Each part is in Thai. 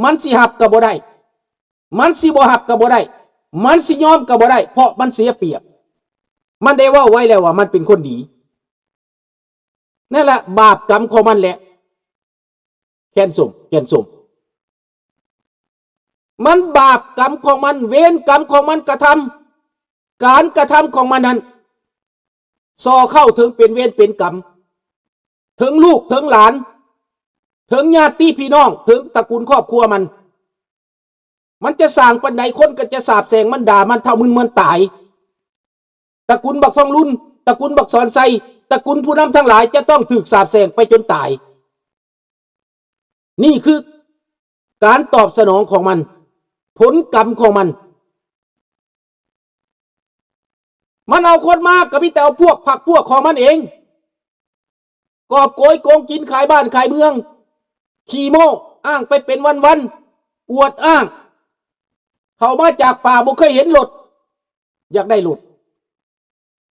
มันสิหับก็บ่ได้มันสิบ่หับก็บ่ได้มันสิยอมก็บ่ได้เพราะมันเสียเปรียบมันได้ว่าไว้แล้วว่ามันเป็นคนดีนั่นแหละบาปกรรมของมันแหละแค้นสมมันบาปกรรมของมันเวรกรรมของมันกระทำการกระทำของมันนั้นส่อเข้าถึงเป็นเวรเป็นกรรมถึงลูกถึงหลานถึงญาติพี่น้องถึงตระกูลครอบครัวมันจะสร้างปันใดคนก็จะสาบแสงมันด่ามันเท่ามึนมันตายตระกูลบักทองรุ่นตระกูลบักสอนไซตระกูลผู้นำทั้งหลายจะต้องถูกสาบแสงไปจนตายนี่คือการตอบสนองของมันผลกรรมของมันเอาคนมากกับพี่แต่เอาพวกผักพวกของมันเองกอบโกยโกงกินขายบ้านขายเมืองขี่โม้อ้างไปเป็นวันอวดอ้างเขามาจากป่าบ่เคยเห็นรถอยากได้รถ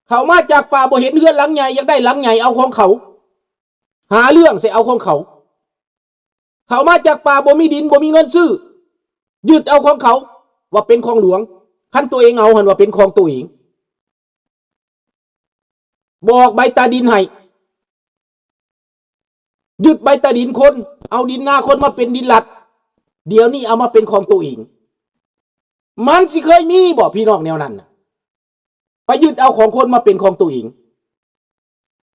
เขามาจากป่าบ่เห็นเรือนหลังใหญ่อยากได้หลังใหญ่เอาของเขาหาเรื่องใส่เอาของเขามาจากป่าบ่มีดินบ่มีเงินซื้อยึดเอาของเขาว่าเป็นของหลวงคันตัวเองเอาหันว่าเป็นของตัวเองบอกใบตาดินให้ยึดใบตาดินคนเอาดินหน้าคนมาเป็นดินหลัดเดี๋ยวนี้เอามาเป็นของตัวเองมันสิเคยมีบ่พี่น้องแนวนั้นไปยึดเอาของคนมาเป็นของตัวเอง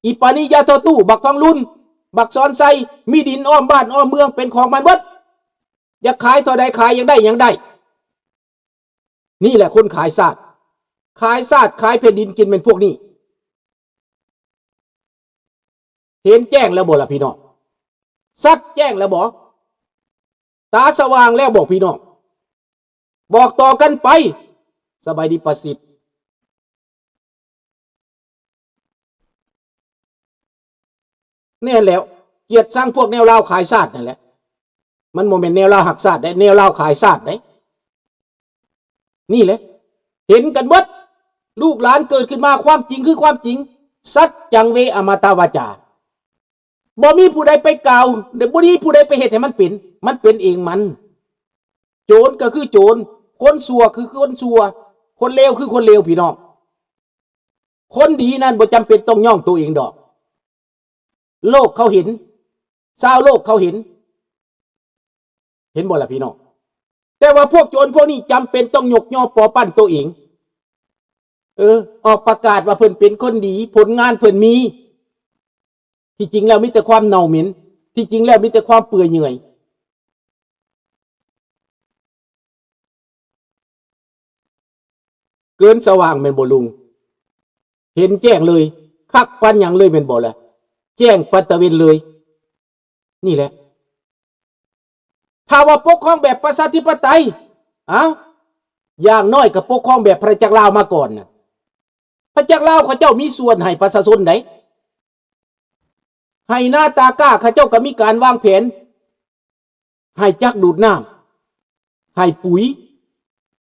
อีปานิยาโตตู้บักทองรุ่นบักซ้อนไซมีดินอ้อมบ้านอ้อมเมืองเป็นของมันวัดอยากขายเท่าใดขายยังได้นี่แหละคนขายศาสตร์ขายแผ่นดินกินเป็นพวกนี้เห็นแจ้งแล้วบ่ล่ะพี่น้องซัดแจ้งแล้วบ่ตาสว่างแล้วบอกพี่น้องบอกต่อกันไปสบายดีประสิทธิ์เนี่ยแล้วเกียรติสร้างพวกแนวเล่าขายศาสตร์นั่นแหละมันโมเมนต์แนวเล่าหักศาสตร์ได้แนวเล่าขายศาสตร์ได้นี่แหละเห็นกันวัดลูกหลานเกิดขึ้นมาความจริงคือความจริงสัจจังเวอมตาวาจาบ่มีผู้ใดไปกล่าวเดี๋ยวบ่มีผู้ใดไปเหตุให้มันเป็นเองมันโจรก็คือโจรคนชั่วคือคนชั่วคนเลวคือคนเลวพี่น้องคนดีนั้นบ่จำเป็นต้องย่องตัวเองดอกโลกเขาเห็นชาวโลกเขาเห็นบ่ล่ะพี่น้องแต่ว่าพวกโจรพวกนี้จำเป็นต้องยกย่อปอปั้นตัวเองออกประกาศว่าเพิ่นเป็นคนดีผลงานเพิ่นมีที่จริงแล้วมีแต่ความเน่าเหม็นที่จริงแล้วมีแต่ความเปื่อยเนื่อยเกินสว่างเป็นบ่ลุงเห็นแจ้งเลยคักปันอย่างเลยเป็นบ่ล่ะแจ้งปัตตะเวนเลยนี่แหละถ้าว่าปกครองแบบประชาธิปไตยอย่างน้อยก็ปกครองแบบพระจักรลาวมาก่อนนะพระจักรลาวเขาเจ้ามีส่วนให้ประชาชนไหนให้หน้าตากล้าเขาเจ้าก็มีการวางแผนให้จักดูดน้ำให้ปุ๋ย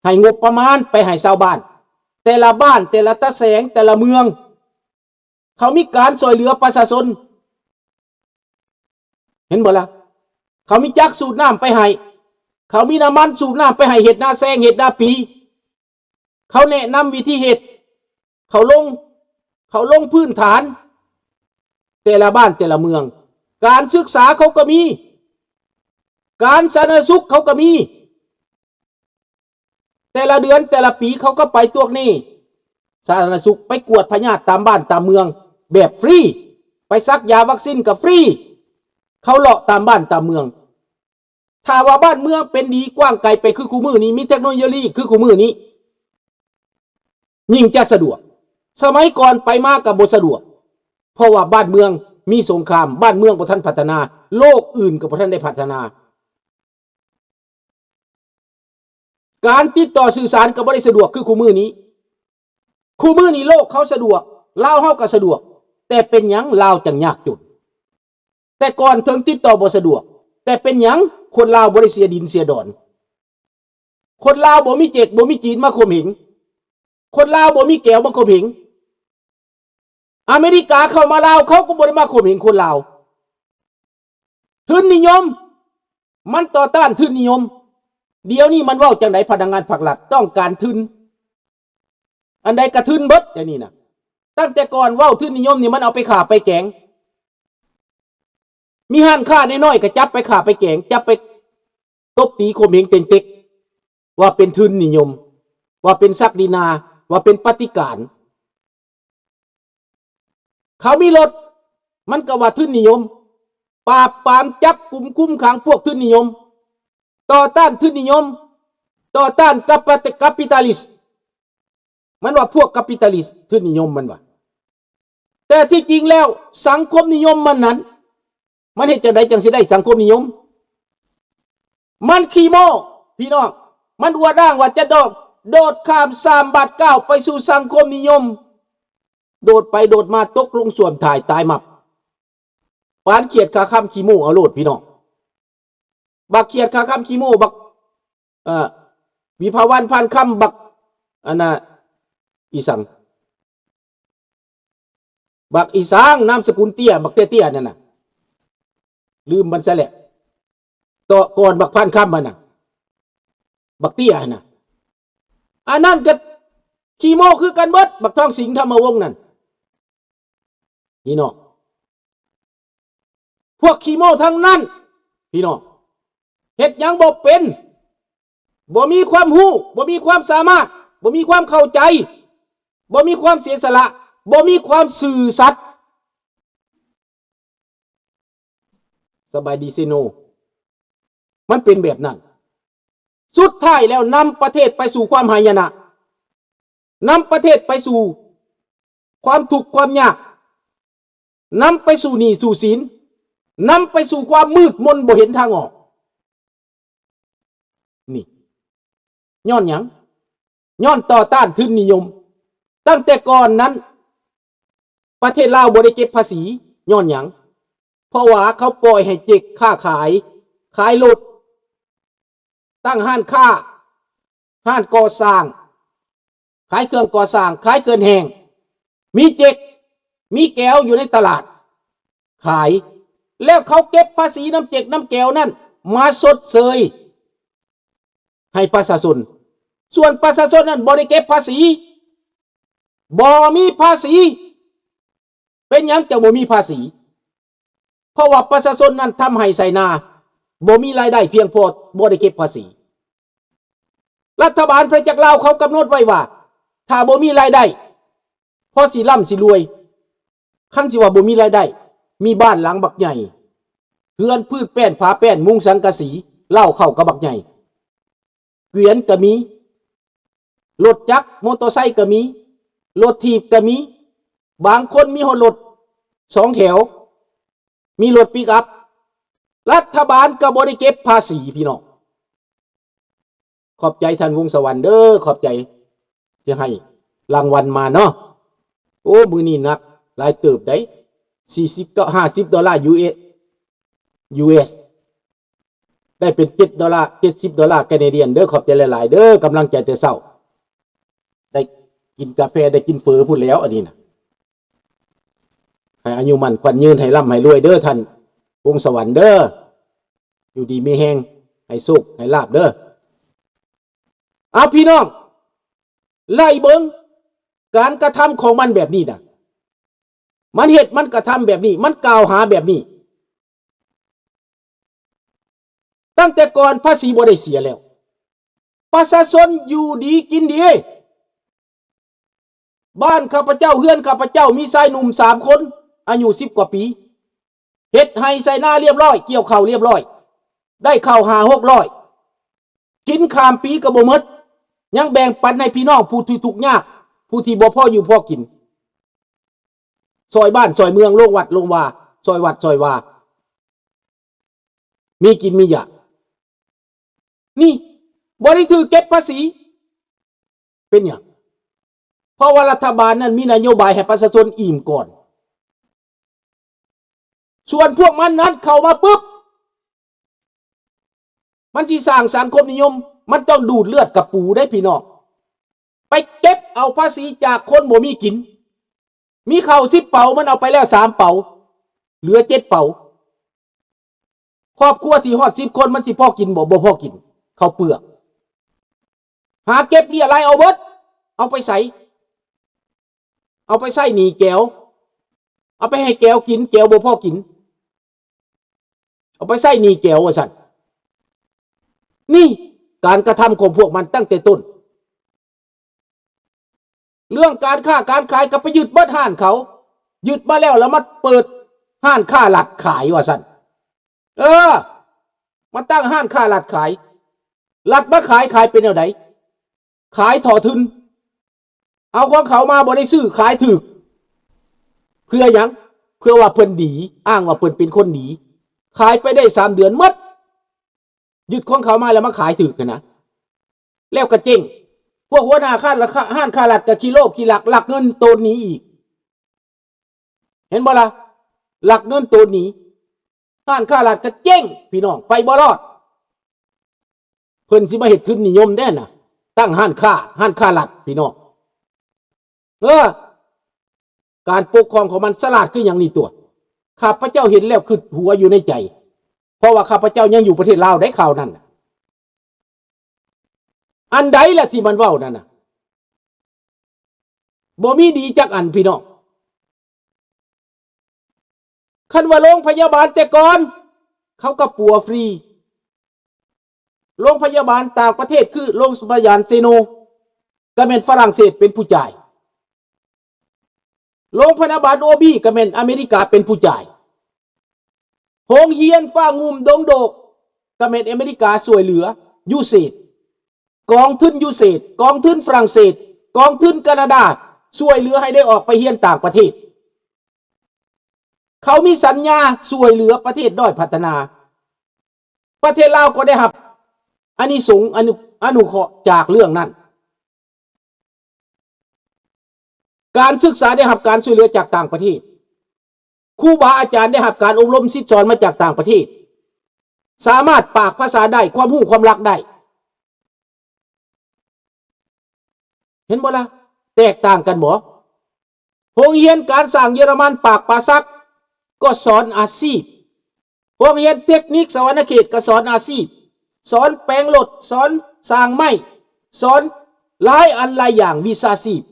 ให้งบประมาณไปให้ชาวบ้านแต่ละบ้านแต่ละตะแสงแต่ละเมืองเขามีการช่วยเหลือประชาชนเห็นบ่ล่ะเขามีจักสูบน้ำไปให้เขามีน้ำมันสูบน้ำไปให้เห็ดนาแซงเห็ดนาปีเขาแนะนำวิธีเห็ดเขาลงพื้นฐานแต่ละบ้านแต่ละเมืองการศึกษาเขาก็มีการสาธารณสุขเขาก็มีแต่ละเดือนแต่ละปีเขาก็ไปตรวจนี่สาธารณสุขไปกวดพยาธิตามบ้านตามเมืองแบบฟรีไปซักยาวัคซีนกับฟรีเขาเลาะตามบ้านตามเมืองถ้าว่าบ้านเมืองเป็นดีกว้างไกลไปคือคู่มือนี้มีเทคโนโลยีคือคู่มือนี้ยิ่งจะสะดวกสมัยก่อนไปมากับบ่สะดวกเพราะว่าบ้านเมืองมีสงครามบ้านเมืองบ่ทันพัฒนาโลกอื่นก็บ่ทันได้พัฒนาการติดต่อสื่อสารก็บ่ได้สะดวกคือคู่มือนี้โลกเขาสะดวกลาวเฮาก็สะดวกแต่เป็นหยังลาวจังยากจนแต่ก่อนถึงติดต่อบ่สะดวกแต่เป็นหยังคนลาวบ่ได้เสียดินเสียดอนคนลาวบ่มีเจกบ่มีจีนมาข่มเหงคนลาวบ่มีแก้วมาข่มเหงอเมริกาเข้ามาลาวเขาก็บ่ได้มาข่มเหงคนลาวทุนนิยม มันต่อต้านทุนนิยมเดี๋ยวนี้มันเว้าจังไดพนักงานภาครัฐต้องการทุนอันใดกระทุนเบิดอย่างนี้นะตั้งแต่ก่อนเว้าทุนนิยมนี่มันเอาไปข่าไปแกงมีห้านค้าน้อยๆก็จับไปข่าไปแกงจับไปตบตีข่มเหงเต็งเต็กว่าเป็นทุนนิยมว่าเป็นศักดินาว่าเป็นปฏิการเขามีรถมันก็ว่าทุนนิยมปราบปรามจับกลุ่มคุ้มขังพวกทุนนิยมต่อต้านทุนนิยมต่อต้านกัปิตาลิสต์มันว่าพวกกัปิตาลิสต์ทุนนิยมมันว่าแต่ที่จริงแล้วสังคมนิยมมันนั้นมันเฮ็ดจังไดจังสิได้สังคมนิยมมันขี้โม้พี่น้องมันอวดอ้างว่าจะโดดข้าม3 บาท 9ไปสู่สังคมนิยมโดดไปโดดมาตกลงส่วมถ่ายตายมับปานเขียดขาค่ำขี้โม้เอาโลดพี่น้องบักเขียดขาค่ำขี้โม้บักวิภาวันพันค่ำบักอันน่ะอีสังบักอีสางนามสกุลเตี้ยบักเตี้ยนั่นน่ะลืมมันซะแหละต่อก่อนบักพันค่ำมันน่ะบักเตี้ยน่ะอันนั้นก็ขี้โม้คือกันเบิดบักทองสิงห์ธรรมวงศ์นั่นพี่น้องพวกขี้โม้ทั้งนั้นพี่น้องเฮ็ดหยังบ่เป็นบ่มีความรู้บ่มีความสามารถบ่มีความเข้าใจบ่มีความเสียสละบ่มีความซื่อสัตย์สบายดีซิโนมันเป็นแบบนั้นสุดท้ายแล้วนำประเทศไปสู่ความหายนะนำประเทศไปสู่ความทุกข์ความยากนำไปสู่หนี้สู่สินนำไปสู่ความมืดมนบ่เห็นทางออกนี่ย้อนหยังย้อนต่อต้านทุนนิยมตั้งแต่ก่อนนั้นประเทศลาวบ่ได้เก็บภาษีย้อนหยังเพราะว่าเขาปล่อยให้เจ๊กค้าขายรถตั้งห้านค้าห้านก่อสร้างขายเครื่องก่อสร้างขายเกินแห้งมีเจ๊กมีแก้วอยู่ในตลาดขายแล้วเขาเก็บภาษีน้ำเจ๊กน้ำแก้วนั่นมาสดเสยให้ประชาชนส่วนประชาชนนั้นบ่ได้เก็บภาษีบ่มีภาษีเป็นหยังจะบ่มีภาษีเพราะว่าประชาชนนั้นทำให้ไสนาบ่มีรายได้เพียงพอบ่ได้เก็บภาษีรัฐบาลประจักษ์ลาวเขากำหนดไว้ว่าถ้าบ่มีรายได้พอสิร่ำสิรวยคันสิว่าบ่มีรายได้มีบ้านหลังบักใหญ่เฮือนพืชแป้นผาแป้นมุงสังกะสีเหล้าเข้ากับบักใหญ่เกวียนก็มีรถจักรมอเตอร์ไซค์ก็มีรถถีบก็มีบางคนมีรถ2 แถวมีรถปิกอัพรัฐบาลก็บ่ได้เก็บภาษีพี่น้องขอบใจท่านวงศ์สวรรค์เด้อขอบใจจะให้รางวัลมาเนาะโอ้มื้อนี้หนักหลายเติบได้40ก็$50 USได้เป็น$7 $70แคนาเดียนเด้อขอบใจหลายๆเด้อกำลังใจแต่เช้าได้กินกาแฟได้กินเฟอพูดแล้วอันนี้นะให้อายุมั่นขวัญยืนให้ร่ำให้รวยเด้อท่านวงศ์สวรรค์เด้ออยู่ดีมีแฮงให้สุขให้ลาภเด้อเอาพี่น้องไล่เบิ่งการกระทำของมันแบบนี้นะมันเหตุมันกระทำแบบนี้มันกล่าวหาแบบนี้ตั้งแต่ก่อนภาษีบ่ได้เสียแล้วประชาชนอยู่ดีกินดีบ้านข้าพเจ้าเฮือนข้าพเจ้ามีชายหนุ่ม3 คนอายุ10 กว่าปีเฮ็ดให้ใส่หน้าเรียบร้อยเกี่ยวข้าวเรียบร้อยได้ข้าว5-600กินข้ามปีก็บ่หมดยังแบ่งปันให้พี่น้องผู้ที่ทุกข์ยากผู้ที่บ่พออยู่พอกินซอยบ้านซอยเมืองโรงวัดโรงวาซอยวัดซอยวามีกินมีอยากนี่บ่ได้ถือเก็บภาษีเป็นหยังเพราะว่ารัฐบาลนั้นมีนโยบายให้ประชาชนอิ่มก่อนส่วนพวกมันนั้นเข้ามาปุ๊บมันสิสร้างสังคมนิยมมันต้องดูดเลือดกับปูได้พี่น้องไปเก็บเอาภาษีจากคนบ่มีกินมีข้าว10 เป๋ามันเอาไปแล้ว3 เป๋าเหลือ7 เป๋า ครอบครัวที่ฮอด10 คนมันสิพอกินบ่พอกินข้าวเปลือกหาเก็บเรียรายเอาเบิดเอาไปใส่หนีแก้วเอาไปให้แก้วกินแก้วบ่พอกินเอาไปใส่หนีแก้วว่าซั่นนี่การกระทำของพวกมันตั้งแต่ต้นเรื่องการค้าการขายก็ไปยึดเบิดห้านเขายึดมาแล้วมาเปิดห้านค้าลัดขายว่าซั่นมาตั้งห้านค้าลัดขายลัดมาขายเป็นแนวใดขายถ่อทุนเอาของเขามาบ่ได้ซื้อขายถูกเพื่อหยังเพื่อว่าเพิ่นดีอ้างว่าเพิ่นเป็นคนดีขายไปได้3 เดือนหมดยึดของเขามาแล้วมาขายถูกกันนะแล้วก็เจ๊งพวกหัวหน้าห้านค้าลัดก็ขี้โลภขี้หลักเงินโตนหนีอีกเห็นบ่ล่ะหลักเงินโตนหนีห้านค้าลัดก็เจ๊งพี่น้องไปบ่รอดเพิ่นสิมาเฮ็ดทุนนิยมแน่น่ะตั้งห้านค้าลัดพี่น้องการปกครองของมันสลาดคืออย่างนี้ตัวข้าพเจ้าเห็นแล้วคือหัวอยู่ในใจเพราะว่าข้าพเจ้ายังอยู่ประเทศลาวได้ข่าวนั้นอันใดล่ะที่มันเว้านั่นน่ะบ่มีดีจักอันพี่น้องคันว่าโรงพยาบาลแต่ก่อนเขาก็ปัวฟรีโรงพยาบาลต่างประเทศคือโรงพยาบาลเซโนก็เป็นฝรั่งเศสเป็นผู้จ่ายโรงพยาบาลโอบีก็เป็นอเมริกาเป็นผู้จ่ายโรงเรียนฟ้างุมดงโดกก็เป็นอเมริกาช่วยเหลือยูเซดกองทุนยูเซดกองทุนฝรั่งเศสกองทุนแคนาดาช่วยเหลือให้ได้ออกไปเรียนต่างประเทศเขามีสัญญาช่วยเหลือประเทศด้อยพัฒนาประเทศลาวก็ได้รับอานิสงส์อนุเคราะห์จากเรื่องนั้นการศึกษาได้รับการช่วยเหลือจากต่างประเทศครูบาอาจารย์ได้รับการอบรมศิษย์สอนมาจากต่างประเทศสามารถปากภาษาได้ความรู้ความรักได้เห็นบ่ล่ะแตกต่างกันบ่โรงเรียนการสร้างเยอรมันปากปาซักก็สอนอาชีพโรงเรียนเทคนิคสวรรณเขตก็สอนอาชีพสอนแปลงรถสอนสร้างไม้สอนหลายอันหลายอย่างวิชาชีพ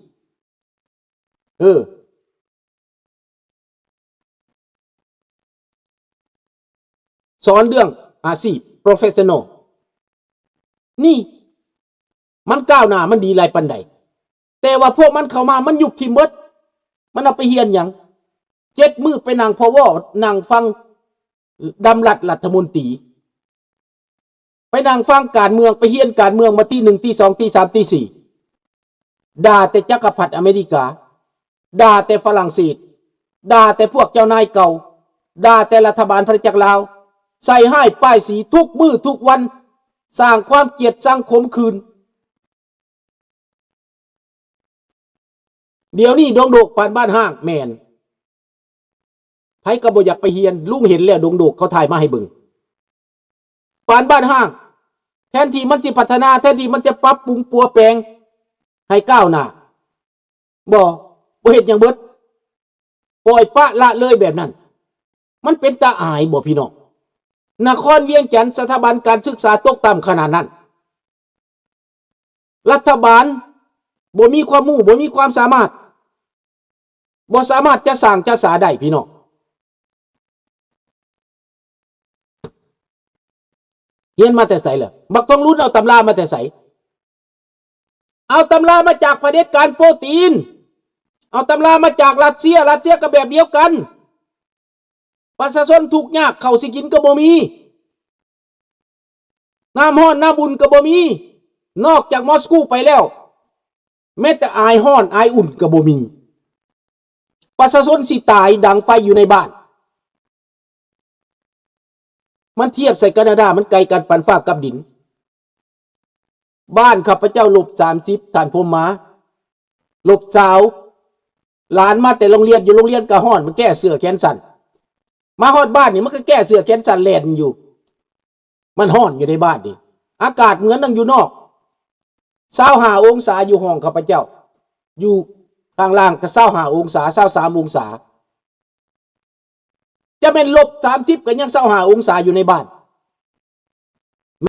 สอนเรื่องอาชีพ professional นี่มันก้าวหน้ามันดีหลายปานใดแต่ว่าพวกมันเข้ามามันยุบทิมเบิดมันเอาไปเฮียนหยัง7 มื้อไปนั่งพวนั่งฟังดำรัฐมนตรีไปนั่งฟังการเมืองไปเฮียนการเมืองมาตี 1 ตี 2 ตี 3 ตี 4ด่าแต่จักรพรรดิอเมริกาด่าแต่ฝรั่งเศสด่าแต่พวกเจ้านายเก่าด่าแต่รัฐบาลพระจักรลาวใส่ให้ป้ายสีทุกมื้อทุกวันสร้างความเกลียดชังขมขื่นเดี๋ยวนี้ดงโดกปานบ้านห้างแม่นไผก็บ่อยากไปเฮียนลุงเห็นแล้วดงโดกเขาถ่ายมาให้เบิ่งปานบ้านห้างแทนที่มันสิพัฒนาแทนที่มันจะปรับปรุงปัวแปลงให้ก้าวหน้าบ่เฮ็ดหยังเบิดปล่อยปะละเลยแบบนั้นมันเป็นตาอายบ่พี่น้องนครเวียงจันทร์สถาบันการศึกษาตกต่ำขนาดนั้นรัฐบาลบ่มีความรู้บ่มีความสามารถบ่สามารถจะสร้างจะสาได้พี่น้องเรียนมาแต่ไสล่ะบักต้องรู้เอาตำรามาแต่ไสเอาตำรามาจากเผด็จการโปรตีนเอาตำรามาจากรัสเซียก็แบบเดียวกันประชาชนทุกข์ยากข้าวสิกินก็บ่มีน้ำร้อนน้ำอุ่นก็บ่มีนอกจากมอสโกไปแล้วแม้แต่อายร้อนอายอุ่นก็บ่มีประชาชนสิตายดังไฟอยู่ในบ้านมันเทียบใส่แคนาดามันไกลกันปานฟ้ากับดินบ้านข้าพเจ้าลบ30ท่านผมมาลบสาวหลานมาแต่โรงเรียนอยู่โรงเรียนก็ร้อนมันแก้เสื้อแขนสั้นมาฮอดบ้านนี่มันก็แก้เสื้อแขนสั้นแล่นอยู่มันร้อนอยู่ในบ้านนี่อากาศเหมือนนั่งอยู่นอก25 องศาอยู่ห้องข้าพเจ้าอยู่ข้างล่างก็25 องศา23 องศาจะเป็นลบ30ก็ยัง25 องศาอยู่ในบ้าน